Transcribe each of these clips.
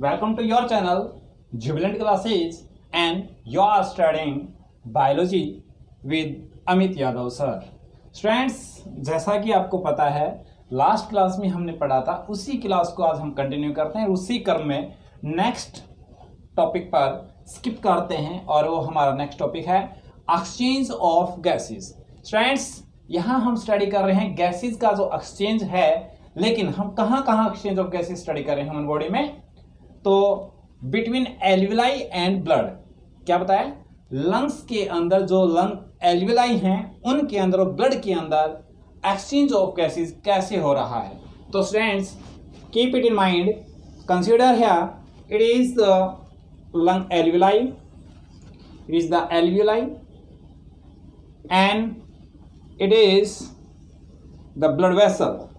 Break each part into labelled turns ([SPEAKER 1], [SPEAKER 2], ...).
[SPEAKER 1] Welcome to your channel Jubilant Classes and you are studying Biology with Amit Yadav sir. Students, जैसा कि आपको पता है लास्ट क्लास में हमने पढ़ा था, उसी क्लास को आज हम कंटिन्यू करते हैं। उसी क्रम में नेक्स्ट टॉपिक पर स्किप करते हैं और वो हमारा नेक्स्ट टॉपिक है एक्सचेंज ऑफ गैसेस। स्टूडेंट्स, यहाँ हम स्टडी कर रहे हैं गैसेस का जो एक्सचेंज है, लेकिन हम कहाँ एक्सचेंज ऑफ गैसेस स्टडी कर रहे हैं ह्यूमन बॉडी में। तो बिटवीन एल्विलाई एंड ब्लड, क्या बताया, लंग्स के अंदर जो लंग एल्विलाई हैं उनके अंदर और ब्लड के अंदर एक्सचेंज ऑफ गैसेस कैसे हो रहा है। तो students, keep it in mind, consider here it is the lung alveoli, it is the alveoli and it is the blood vessel,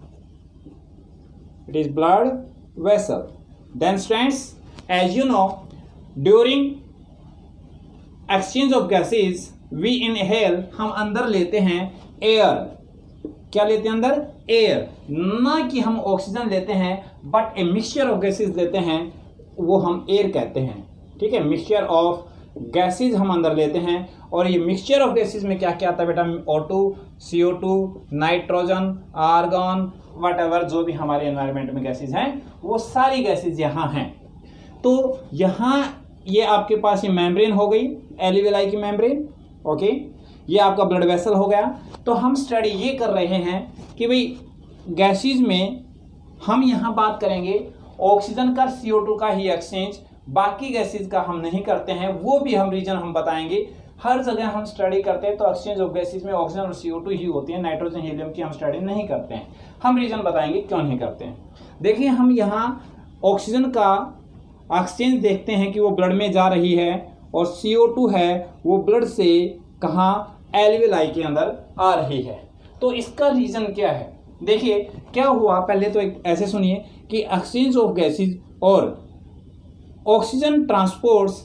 [SPEAKER 1] it is blood vessel. Then students, as you know, during exchange of gases we inhale, हम अंदर लेते हैं air. क्या लेते हैं अंदर? Air. ना कि हम ऑक्सीजन लेते हैं, but a mixture of gases लेते हैं, वो हम एयर कहते हैं। ठीक है, मिक्सचर ऑफ गैसेस हम अंदर लेते हैं। और ये मिक्सचर ऑफ गैसेस में क्या क्या आता है बेटा? O2, CO2, nitrogen, argon, whatever जो भी हमारे एनवायरनमेंट में गैसेस हैं, वो सारी गैसेस यहाँ हैं। तो यहाँ ये आपके पास ये मेम्ब्रेन हो गई, एल्विलाई की मेम्ब्रेन। ओके, ये आपका ब्लड वेसल हो गया। तो हम स्टडी ये कर रहे हैं कि भाई गैसेस में हम यहाँ बात करेंगे ऑक्सीजन का, CO2 का ही एक्सचेंज, बाकी गैसेस का हम नहीं करते हैं। वो भी हम रीजन हम बताएंगे। हर जगह हम स्टडी करते हैं तो एक्सचेंज ऑफ गैसेस में ऑक्सीजन और CO2 ही होती है, नाइट्रोजन हीलियम की हम स्टडी नहीं करते हैं। हम रीजन बताएंगे क्यों नहीं करते हैं। देखिए, हम यहाँ ऑक्सीजन का एक्सचेंज देखते हैं कि वो ब्लड में जा रही है, और CO2 है वो ब्लड से कहाँ, एल्विलाई के अंदर आ रही है। तो इसका रीजन क्या है? देखिए क्या हुआ, पहले तो एक ऐसे सुनिए कि एक्सचेंज ऑफ गैसेस और oxygen transports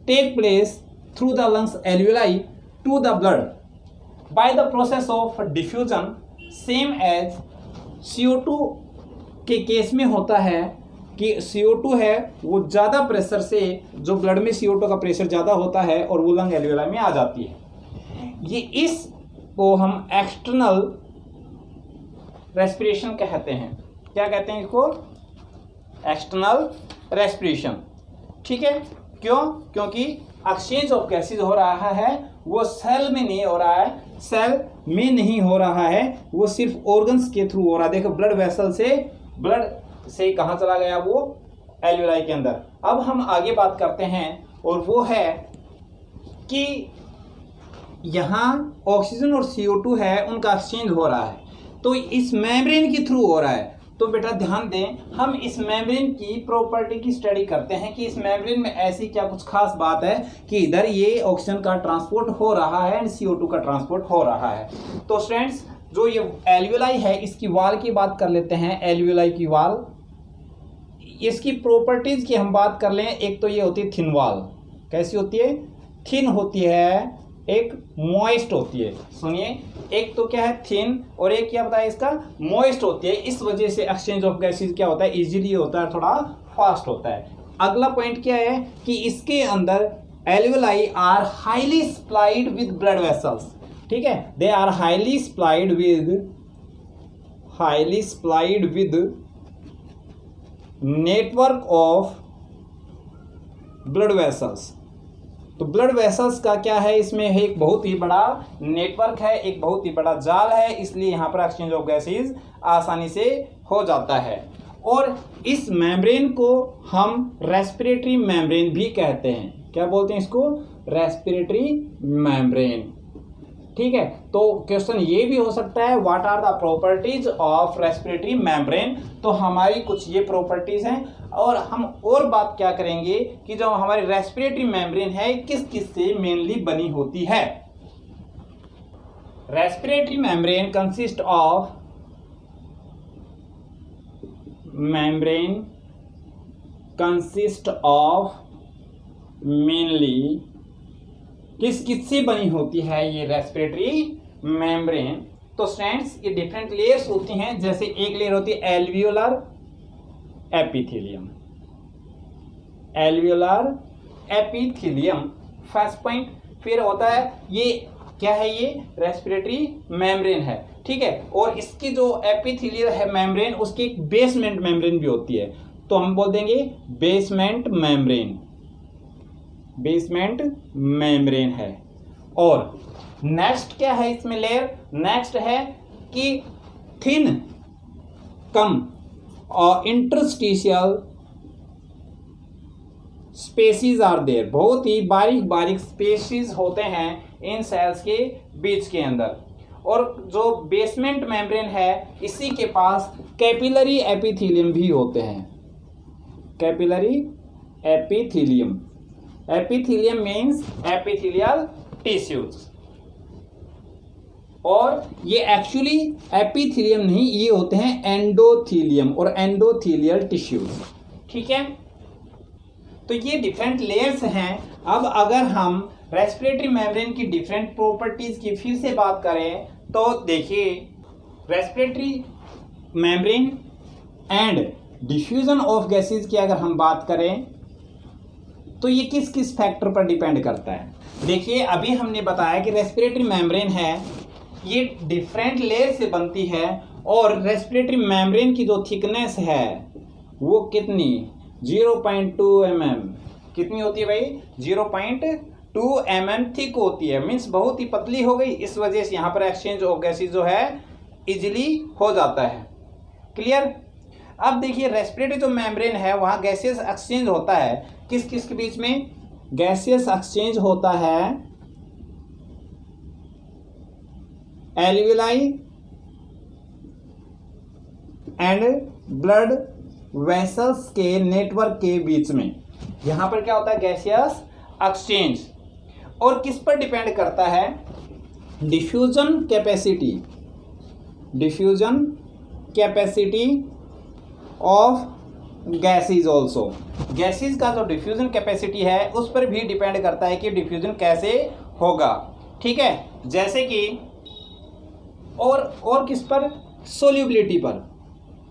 [SPEAKER 1] take place through the lungs alveoli to the blood by the process of diffusion, same as CO2 के केस में होता है कि CO2 है वो ज़्यादा प्रेशर से, जो ब्लड में CO2 का प्रेशर ज़्यादा होता है और वो लंग एल्वेलाई में आ जाती है। ये इस को हम एक्सटर्नल रेस्पिरेशन कहते हैं। क्या कहते हैं इसको? External respiration. ठीक है, क्यों? क्योंकि एक्सचेंज ऑफ गैसेस हो रहा है वो सेल में नहीं हो रहा है, सेल में नहीं हो रहा है, वो सिर्फ ऑर्गन्स के थ्रू हो रहा है। देखो, ब्लड वेसल से, ब्लड से कहाँ चला गया? वो एल्विलाई के अंदर। अब हम आगे बात करते हैं, और वो है कि यहाँ ऑक्सीजन और CO2 है, उनका एक्सचेंज हो रहा है, तो इस मेम्ब्रेन के थ्रू हो रहा है। तो बेटा ध्यान दें, हम इस मेम्ब्रेन की प्रॉपर्टी की स्टडी करते हैं कि इस मेम्ब्रेन में ऐसी क्या कुछ खास बात है कि इधर ये ऑक्सीजन का ट्रांसपोर्ट हो रहा है एंड CO2 का ट्रांसपोर्ट हो रहा है। तो स्टूडेंट्स, जो ये एल्विलाई है, इसकी वाल की बात कर लेते हैं। एल्विलाई की वाल, इसकी प्रॉपर्टीज की हम बात कर लें। एक तो ये होती है थिन वाल। कैसी होती है? थिन होती है, एक मॉइस्ट होती है। सुनिए, एक तो क्या है? थिन, और एक क्या बताया इसका? मॉइस्ट होती है। इस वजह से एक्सचेंज ऑफ गैसेस क्या होता है? इजीली होता है, थोड़ा फास्ट होता है। अगला पॉइंट क्या है कि इसके अंदर alveoli are highly supplied with blood vessels. ठीक है, they are highly supplied with network of blood vessels. तो ब्लड वेसल्स का क्या है? इसमें है एक बहुत ही बड़ा नेटवर्क है, एक बहुत ही बड़ा जाल है, इसलिए यहाँ पर एक्सचेंज ऑफ गैसेस आसानी से हो जाता है। और इस मेम्ब्रेन को हम रेस्पिरेटरी मेम्ब्रेन भी कहते हैं। क्या बोलते हैं इसको? Respiratory membrane. ठीक है, तो क्वेश्चन ये भी हो सकता है, what are the properties of respiratory membrane. तो हमारी कुछ ये प्रॉपर्टीज हैं, और हम और बात क्या करेंगे कि जो हमारी रेस्पिरेटरी मेम्ब्रेन है किस किस से मेनली बनी होती है। Respiratory membrane consist of mainly किस किस से बनी होती है ये रेस्पिरेटरी मेम्ब्रेन? तो स्टूडेंट्स, ये डिफरेंट लेयर्स होती हैं। जैसे एक लेयर होती है alveolar epithelium, alveolar epithelium, first point. फिर होता है ये क्या है, ये रेस्पिरेटरी मेम्ब्रेन है, ठीक है। और इसकी जो एपिथेलियल है मेम्ब्रेन, उसकी एक बेसमेंट मेम्ब्रेन भी होती है, तो हम बोल देंगे बेसमेंट मेम्ब्रेन, बेसमेंट मेम्ब्रेन है। और नेक्स्ट क्या है इसमें लेयर, नेक्स्ट है कि थिन कम और इंटरस्टिशियल स्पेसीज आर देयर, बहुत ही बारीक बारीक स्पेसीज होते हैं इन सेल्स के बीच के अंदर। और जो बेसमेंट मेम्ब्रेन है इसी के पास कैपिलरी एपिथेलियम भी होते हैं, capillary epithelium, epithelium means epithelial tissues. और ये एक्चुअली एपिथेलियम नहीं, ये होते हैं एंडोथेलियम और एंडोथेलियल टिश्यूज, ठीक है। तो ये डिफरेंट लेयर्स हैं। अब अगर हम रेस्पिरेटरी मेम्ब्रेन की डिफरेंट प्रॉपर्टीज की फिर से बात करें तो देखिए, respiratory membrane and diffusion of gases की अगर हम बात करें तो ये किस किस फैक्टर पर डिपेंड करता है। देखिए अभी हमने बताया कि रेस्पिरेटरी मेम्ब्रेन है, ये डिफरेंट लेयर से बनती है, और रेस्पिरेटरी मेम्ब्रेन की जो थिकनेस है वो कितनी, 0.2 mm, कितनी होती है भाई, 0.2 mm थिक होती है, मीन्स बहुत ही पतली हो गई। इस वजह से यहाँ पर एक्सचेंज ऑफ गैसेज जो है इजीली हो जाता है। क्लियर। अब देखिए रेस्पिरेटरी जो मेम्ब्रेन है वहाँ गैसेस एक्सचेंज होता है, किस किस के बीच में गैसेस एक्सचेंज होता है, एल्वियोलाई एंड ब्लड वेसल्स के नेटवर्क के बीच में, यहां पर क्या होता है गैसियस एक्सचेंज। और किस पर डिपेंड करता है, diffusion capacity, diffusion capacity of gases also, gases का जो डिफ्यूजन कैपेसिटी है उस पर भी डिपेंड करता है कि डिफ्यूजन कैसे होगा, ठीक है। जैसे कि और किस पर, सोल्यूबिलिटी पर,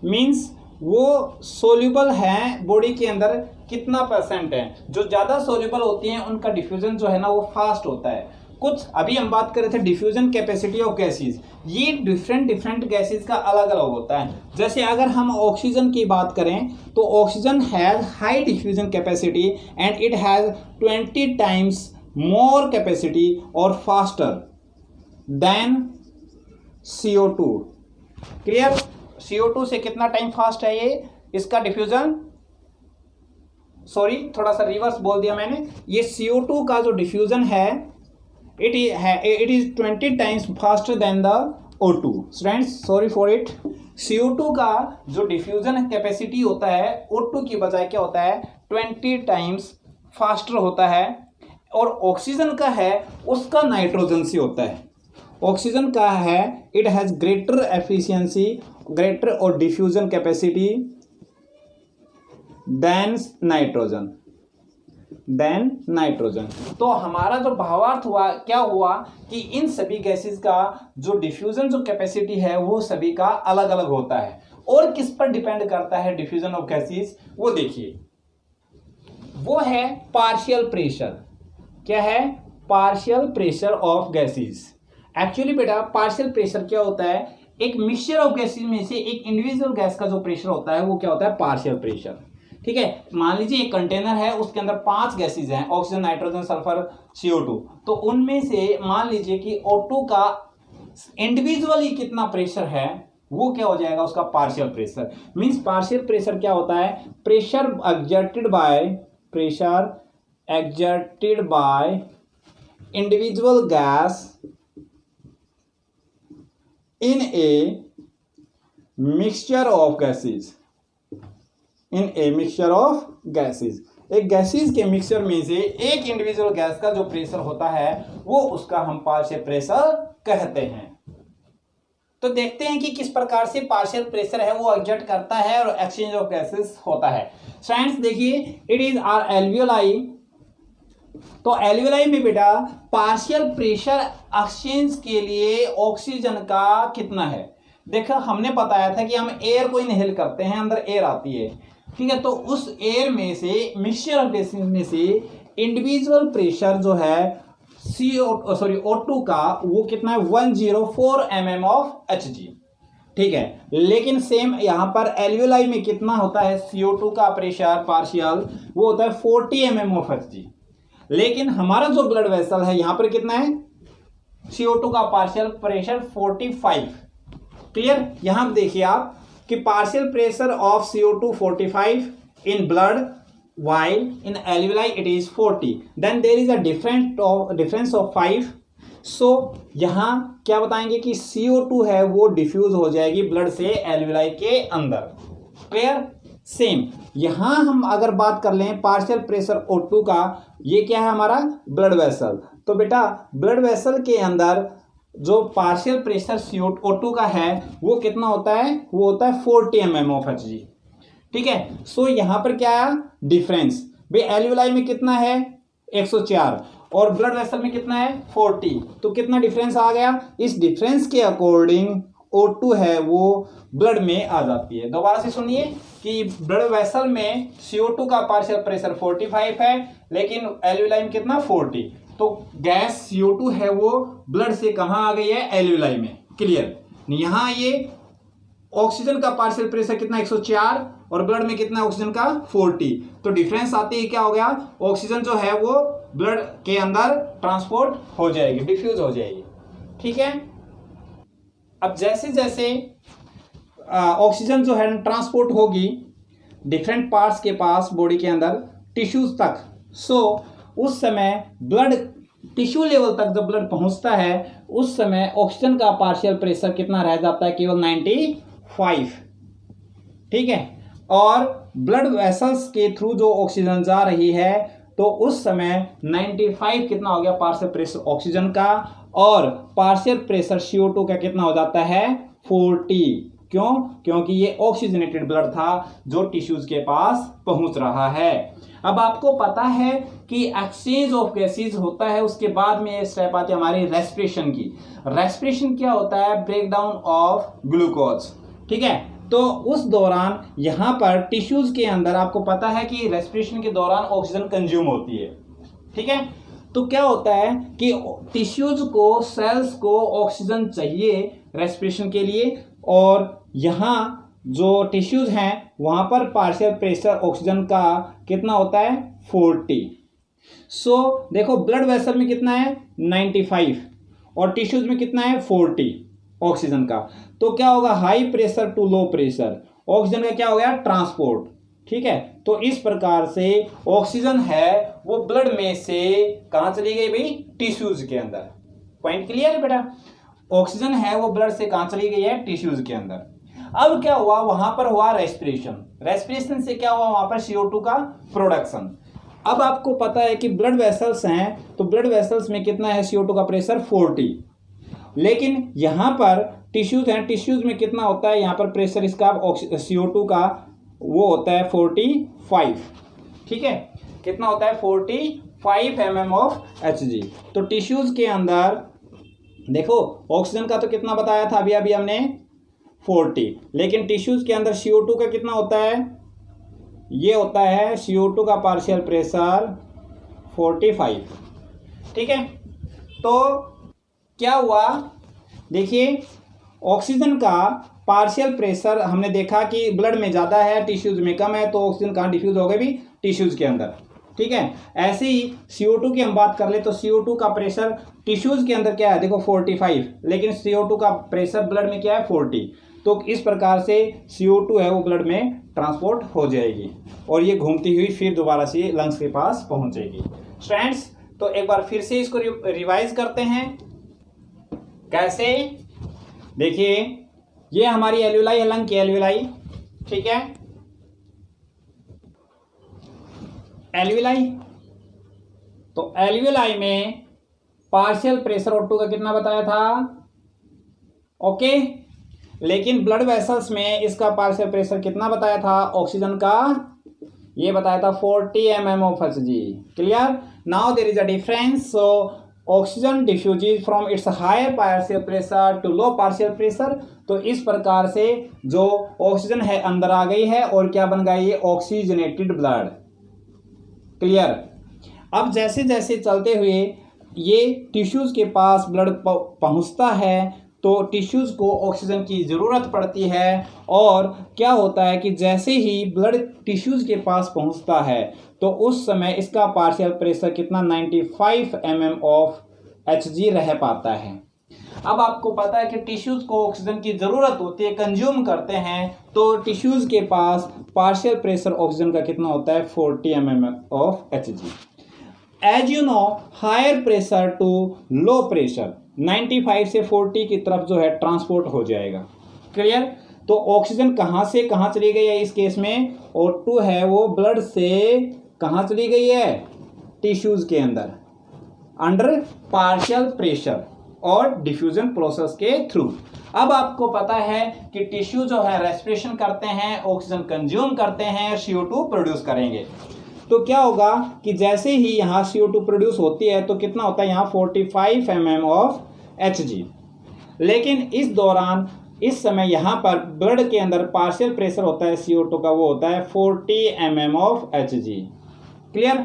[SPEAKER 1] मींस वो सोल्यूबल है बॉडी के अंदर कितना परसेंट है। जो ज़्यादा सोल्यूबल होती हैं उनका डिफ्यूजन जो है ना वो फास्ट होता है। कुछ अभी हम बात कर रहे थे डिफ्यूजन कैपेसिटी ऑफ गैसेस, ये डिफरेंट गैसेस का अलग अलग होता है। जैसे अगर हम ऑक्सीजन की बात करें तो oxygen has high diffusion capacity and it has 20 times more capacity और faster than CO2। Clear. CO2 से कितना टाइम फास्ट है ये इसका डिफ्यूजन, सॉरी थोड़ा सा रिवर्स बोल दिया मैंने, ये CO2 का जो डिफ्यूजन है it is 20 times faster than the O2। Students sorry for it, CO2 का जो डिफ्यूजन कैपेसिटी होता है O2 की बजाय क्या होता है 20 टाइम्स फास्टर होता है। और ऑक्सीजन का है उसका नाइट्रोजन से होता है, ऑक्सीजन का है it has greater efficiency, greater और डिफ्यूजन कैपेसिटी देन नाइट्रोजन। तो हमारा जो भावार्थ हुआ क्या हुआ कि इन सभी गैसेस का जो डिफ्यूजन जो कैपेसिटी है वो सभी का अलग अलग होता है। और किस पर डिपेंड करता है डिफ्यूजन ऑफ गैसेस, वो देखिए, वो है पार्शियल प्रेशर। क्या है, partial pressure of gases. Actually बेटा पार्शियल प्रेशर क्या होता है, एक मिक्सचर ऑफ गैसेस में से एक इंडिविजुअल गैस का जो प्रेशर होता है वो क्या होता है पार्शियल प्रेशर। ठीक है, मान लीजिए एक कंटेनर है उसके अंदर 5 गैसेस हैं, ऑक्सीजन, नाइट्रोजन, सल्फर, CO2। तो उनमें से मान लीजिए कि O2 का इंडिविजुअली कितना प्रेशर है वो क्या हो जाएगा उसका partial pressure. Means partial pressure क्या होता है, pressure exerted by individual gas in a mixture of gases, in a mixture of gases। एक गैसेस के मिक्सचर में से एक इंडिविजुअल गैस का जो प्रेशर होता है वो उसका हम पार्शियल प्रेशर कहते हैं। तो देखते हैं कि किस प्रकार से पार्शियल प्रेशर है वो एग्जर्ट करता है और एक्सचेंज ऑफ गैसेस होता है। फ्रेंड्स देखिए, इट इज आर एल्वियोलाई। तो एल्वियोलाई में बेटा पार्शियल प्रेशर एक्सचेंज के लिए ऑक्सीजन का कितना है। देखो हमने बताया था कि हम एयर को इनहेल करते हैं, अंदर एयर आती है, ठीक है। तो उस एयर में से, मिक्सचर ऑफ गैसेस में से इंडिविजुअल प्रेशर जो है O2 का वो कितना है 104 mm ऑफ Hg। ठीक है, लेकिन सेम यहां पर एल्वियोलाई में कितना होता है CO2 का प्रेशर पार्शियल, वो होता है 40 mm ऑफ Hg। लेकिन हमारा जो ब्लड वेसल है यहां पर कितना है CO2 का पार्शियल प्रेशर 45। क्लियर। यहां देखिए आप कि partial pressure of CO2 45 in blood while in alveoli it is 40, then there is a difference of 5। so यहां क्या बताएंगे कि CO2 है वो डिफ्यूज हो जाएगी ब्लड से एल्वियोलाई के अंदर। क्लियर। सेम यहां हम अगर बात कर लें पार्शियल प्रेशर O2 का, ये क्या है हमारा ब्लड वेसल। तो बेटा ब्लड वेसल के अंदर जो पार्शियल प्रेशर CO2 का है वो कितना होता है, वो होता है 40 mm ऑफ Hg। ठीक है। सो यहां पर क्या है डिफरेंस, भाई एल्वियोलाई में कितना है 104 और ब्लड वेसल में कितना है 40, तो कितना डिफरेंस आ गया। इस डिफरेंस के अकॉर्डिंग O2 है वो ब्लड में आ जाती है। दोबारा से सुनिए कि ब्लड वेसल में CO2 का पार्शियल प्रेशर 45 है लेकिन एल्वियोलाई में कितना 40, तो गैस CO2 है वो ब्लड से कहां आ गई है एल्वियोलाई में। क्लियर। यहां ये ऑक्सीजन का पार्शियल प्रेशर कितना 104 और ब्लड में कितना ऑक्सीजन का 40, तो डिफरेंस आते ही क्या हो गया, ऑक्सीजन जो है वो ब्लड के अंदर ट्रांसपोर्ट हो जाएगी, डिफ्यूज हो जाएगी। ठीक है। अब जैसे जैसे ऑक्सीजन जो है ट्रांसपोर्ट होगी डिफरेंट पार्ट्स के पास बॉडी के अंदर टिश्यूज तक, सो उस समय ब्लड टिश्यू लेवल तक जब ब्लड पहुंचता है उस समय ऑक्सीजन का पार्शियल प्रेशर कितना रह जाता है, केवल 95। ठीक है। और ब्लड वेसल्स के थ्रू जो ऑक्सीजन जा रही है तो उस समय 95 कितना हो गया पार्शियल प्रेशर ऑक्सीजन का, और पार्शियल प्रेशर CO2 का कितना हो जाता है 40। क्यों? क्योंकि ये ऑक्सीजनेटेड ब्लड था जो टिश्यूज के पास पहुंच रहा है। अब आपको पता है कि एक्सचेंज ऑफ गैसेज होता है, उसके बाद में स्टेप आती है हमारी रेस्पिरेशन की। रेस्पिरेशन क्या होता है, ब्रेक डाउन ऑफ ग्लूकोज। ठीक है। तो उस दौरान यहां पर टिश्यूज के अंदर आपको पता है कि रेस्पिरेशन के दौरान ऑक्सीजन कंज्यूम होती है। ठीक है। तो क्या होता है कि टिश्यूज को, सेल्स को ऑक्सीजन चाहिए रेस्पिरेशन के लिए, और यहां जो टिश्यूज हैं वहां पर पार्शियल प्रेशर ऑक्सीजन का कितना होता है 40। सो देखो ब्लड वेसल में कितना है 95 और टिश्यूज में कितना है 40 ऑक्सीजन का। तो क्या होगा, high pressure to low pressure, oxygen का क्या हो गया ट्रांसपोर्ट। ठीक है। तो इस प्रकार से ऑक्सीजन है वो ब्लड में से कहां चली गई भाई, टिश्यूज के अंदर। पॉइंट क्लियर है बेटा। ऑक्सीजन है वो ब्लड से कहां चली गई है, टिश्यूज के अंदर। अब क्या हुआ, वहां पर हुआ रेस्पिरेशन। रेस्पिरेशन से क्या हुआ, वहां पर CO2 का प्रोडक्शन। अब आपको पता है कि ब्लड वेसल्स हैं तो ब्लड वेसल्स में कितना है CO2 का प्रेशर 40, लेकिन यहां पर टिश्यूज हैं, टिश्यूज में कितना होता है, यहां पर प्रेशर इसका CO2 का वो होता है 45। ठीक है। कितना होता है 45 mm ऑफ Hg। तो टिश्यूज के अंदर देखो ऑक्सीजन का तो कितना बताया था अभी अभी हमने 40, लेकिन टिश्यूज के अंदर CO2 का कितना होता है, ये होता है CO2 का पार्शियल प्रेशर 45। ठीक है। तो क्या हुआ, देखिए ऑक्सीजन का पार्शियल प्रेशर हमने देखा कि ब्लड में ज़्यादा है टिश्यूज में कम है, तो ऑक्सीजन कहाँ डिफ्यूज हो गए भी, टिश्यूज के अंदर। ठीक है। ऐसे ही CO2 की हम बात कर ले तो CO2 का प्रेशर टिश्यूज के अंदर क्या है, देखो 45, लेकिन CO2 का प्रेशर ब्लड में क्या है 40। तो इस प्रकार से CO2 है वो ब्लड में ट्रांसपोर्ट हो जाएगी और ये घूमती हुई फिर दोबारा से लंग्स के पास पहुंचेगी। स्टूडेंट्स, तो एक बार फिर से इसको रिवाइज करते हैं। कैसे, देखिए ये हमारी एल्वियोलाई है, लंग की एल्वियोलाई। ठीक है। एल्वियोलाई, तो एल्वियोलाई में पार्शियल प्रेशर O2 का कितना बताया था, ओके। लेकिन ब्लड वेसल्स में इसका पार्शियल प्रेशर कितना बताया था, ऑक्सीजन का ये बताया था 40 mm of Hg। Clear. Now there is a difference. So oxygen diffuses from its higher partial pressure to low partial pressure. तो इस प्रकार से जो ऑक्सीजन है अंदर आ गई है और क्या बन गई है, ऑक्सीजनेटेड ब्लड। क्लियर। अब जैसे जैसे चलते हुए ये टिश्यूज के पास ब्लड पहुंचता है तो टिश्यूज को ऑक्सीजन की ज़रूरत पड़ती है और क्या होता है कि जैसे ही ब्लड टिश्यूज के पास पहुंचता है तो उस समय इसका पार्शियल प्रेशर कितना 95 mm ऑफ Hg रह पाता है। अब आपको पता है कि टिश्यूज को ऑक्सीजन की ज़रूरत होती है, कंज्यूम करते हैं, तो टिश्यूज के पास पार्शियल प्रेशर ऑक्सीजन का कितना होता है 40 mm of Hg। As you know higher pressure to low pressure 95 से 40 की तरफ जो है ट्रांसपोर्ट हो जाएगा। क्लियर। तो ऑक्सीजन कहाँ से कहाँ चली गई है इस केस में, O2 है वो ब्लड से कहाँ चली गई है, टिश्यूज के अंदर अंडर पार्शियल प्रेशर और डिफ्यूजन प्रोसेस के थ्रू। अब आपको पता है कि टिश्यू जो है रेस्पिरेशन करते हैं, ऑक्सीजन कंज्यूम करते हैं, CO2 प्रोड्यूस करेंगे। तो क्या होगा कि जैसे ही यहाँ CO2 प्रोड्यूस होती है तो कितना होता है यहाँ 45 mm ऑफ Hg। लेकिन इस दौरान इस समय यहाँ पर ब्लड के अंदर पार्शियल प्रेशर होता है CO2 का, वो होता है 40 mm of Hg। Clear.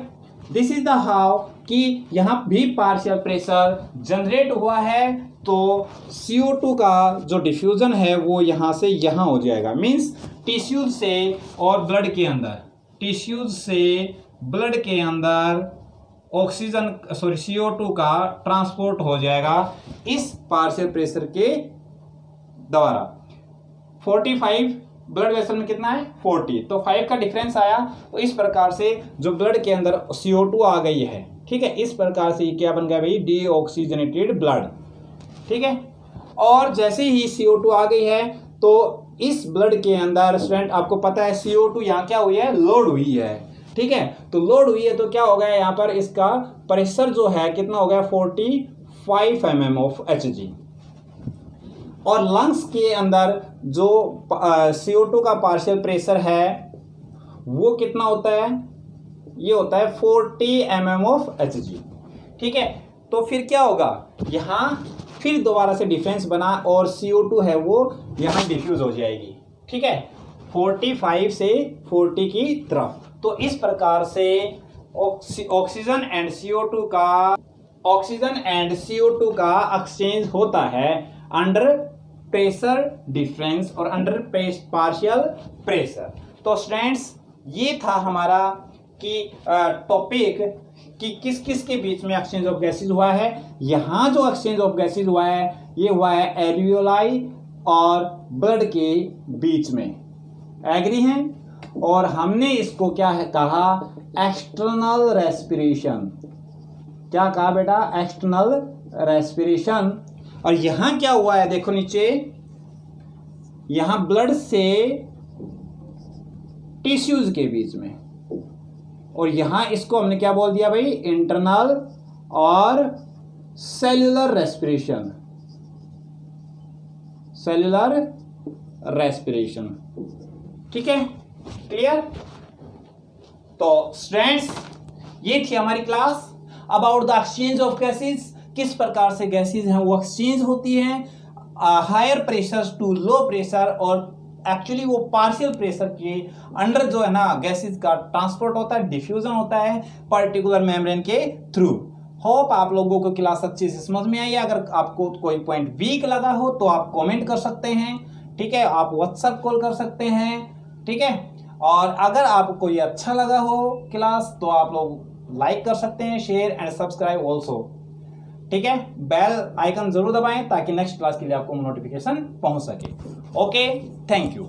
[SPEAKER 1] This is the how कि यहाँ भी पार्शियल प्रेशर जनरेट हुआ है तो CO2 का जो डिफ्यूजन है वो यहाँ से यहाँ हो जाएगा, मीन्स टिश्यूज से और ब्लड के अंदर, टिश्यूज से ब्लड के अंदर ऑक्सीजन CO2 का ट्रांसपोर्ट हो जाएगा इस पार्शियल प्रेशर के द्वारा। 45 ब्लड वेसल में कितना है 40, तो 5 का डिफरेंस आया। तो इस प्रकार से जो ब्लड के अंदर CO2 आ गई है, ठीक है, इस प्रकार से क्या बन गया भाई, डीऑक्सीजनेटेड ब्लड। ठीक है। और जैसे ही CO2 आ गई है तो इस ब्लड के अंदर स्टूडेंट आपको पता है CO2 यहाँ क्या हुई है, लोड हुई है। ठीक है। तो लोड हुई है तो क्या हो गया यहाँ पर इसका प्रेशर जो है कितना हो गया 45 mm ऑफ Hg। और लंग्स के अंदर जो CO2 का पार्शियल प्रेशर है वो कितना होता है, ये होता है 40 mm ऑफ Hg। ठीक है। तो फिर क्या होगा, यहाँ फिर दोबारा से डिफरेंस बना और CO2 है वो यहाँ डिफ्यूज हो जाएगी। ठीक है, 45 से 40 की तरफ। तो इस प्रकार से ऑक्सीजन एंड CO2 का एक्सचेंज होता है अंडर प्रेशर डिफरेंस और अंडर पार्शियल प्रेशर। तो स्टूडेंट्स ये था हमारा कि टॉपिक कि किस किस के बीच में एक्सचेंज ऑफ गैसेज हुआ है। यहाँ जो एक्सचेंज ऑफ गैसेज हुआ है ये हुआ है एल्वियोलाई और ब्लड के बीच में। एग्री हैं। और हमने इसको क्या है कहा, एक्सटर्नल रेस्पिरेशन। क्या कहा बेटा, एक्सटर्नल रेस्पिरेशन। और यहाँ क्या हुआ है देखो नीचे, यहाँ ब्लड से टिश्यूज के बीच में, और यहां इसको हमने क्या बोल दिया भाई, इंटरनल और सेल्यूलर रेस्पिरेशन। Cellular respiration. ठीक है, क्लियर। तो स्टूडेंट्स ये थी हमारी class about the exchange of gases. किस प्रकार से गैसेज हैं वो एक्सचेंज होती हैं higher pressure to low pressure, और एक्चुअली वो पार्शियल प्रेशर के अंडर जो है ना गैसेज का ट्रांसपोर्ट होता है, डिफ्यूजन होता है पर्टिकुलर मेम्ब्रेन के थ्रू। होप आप लोगों को क्लास अच्छे से समझ में आई है। अगर आपको कोई पॉइंट वीक लगा हो तो आप कमेंट कर सकते हैं। ठीक है, आप व्हाट्सएप कॉल कर सकते हैं। ठीक है, और अगर आपको ये अच्छा लगा हो क्लास तो आप लोग लाइक कर सकते हैं, शेयर एंड सब्सक्राइब ऑल्सो। ठीक है, बेल आइकन जरूर दबाएं ताकि नेक्स्ट क्लास के लिए आपको नोटिफिकेशन पहुंच सके। Okay, thank you.